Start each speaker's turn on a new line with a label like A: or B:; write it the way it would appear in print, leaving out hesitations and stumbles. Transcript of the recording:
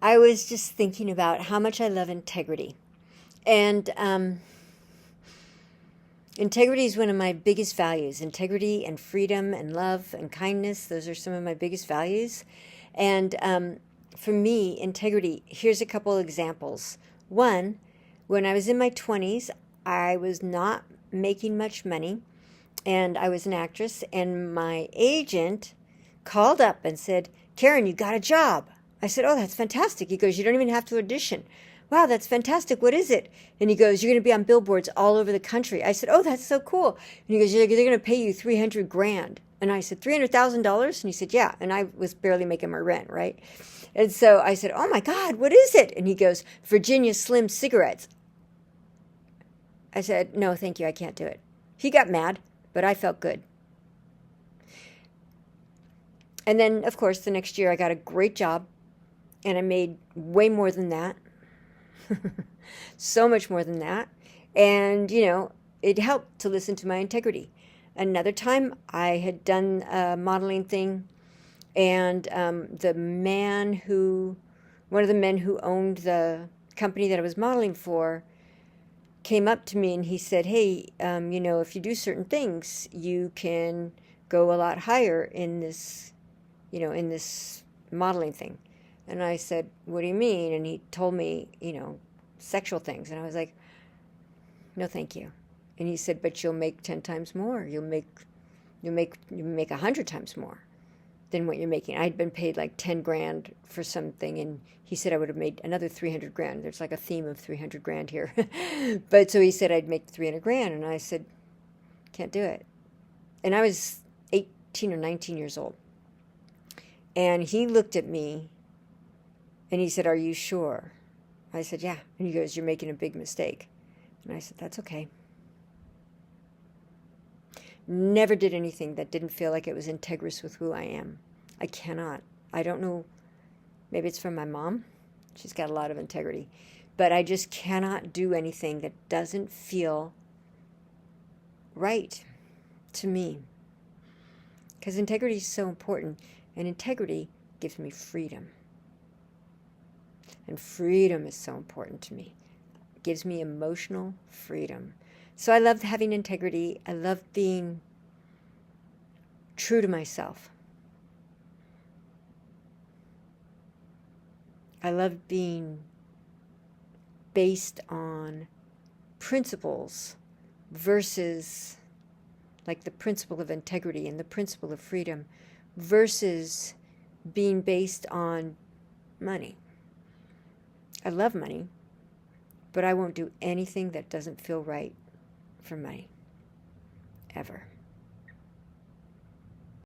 A: I was just thinking about how much I love integrity. And integrity is one of my biggest values. Integrity and freedom and love and kindness, those are some of my biggest values. And for me, integrity, here's a couple examples. One, when I was in my 20s, I was not making much money, and I was an actress, and my agent called up and said, Karen, you got a job. I said, oh, that's fantastic. He goes, you don't even have to audition. Wow, that's fantastic. What is it? And he goes, you're going to be on billboards all over the country. I said, oh, that's so cool. And he goes, they're going to pay you 300 grand. And I said, $300,000? And he said, yeah. And I was barely making my rent, right? And so I said, oh my God, what is it? And he goes, Virginia Slim cigarettes. I said, no, thank you. I can't do it. He got mad, but I felt good. And then, of course, the next year I got a great job, and I made way more than that. So much more than that. And, it helped to listen to my integrity. Another time I had done a modeling thing, and one of the men who owned the company that I was modeling for came up to me and he said, hey, if you do certain things, you can go a lot higher in this, in this modeling thing. And I said, what do you mean? And he told me, sexual things. And I was like, no, thank you. And he said, but you'll make 10 times more. You'll make 100 times more than what you're making. I'd been paid like 10 grand for something, and he said I would have made another 300 grand. There's like a theme of 300 grand here. But so he said I'd make 300 grand, and I said, can't do it. And I was 18 or 19 years old. And he looked at me, and he said, are you sure? I said, yeah. And he goes, you're making a big mistake. And I said, that's okay. Never did anything that didn't feel like it was integrous with who I am. I cannot. I don't know. Maybe it's from my mom. She's got a lot of integrity. But I just cannot do anything that doesn't feel right to me. Because integrity is so important. And integrity gives me freedom. And freedom is so important to me. It gives me emotional freedom. So I love having integrity. I love being true to myself. I love being based on principles versus like the principle of integrity and the principle of freedom versus being based on money. I love money, but I won't do anything that doesn't feel right for money, ever.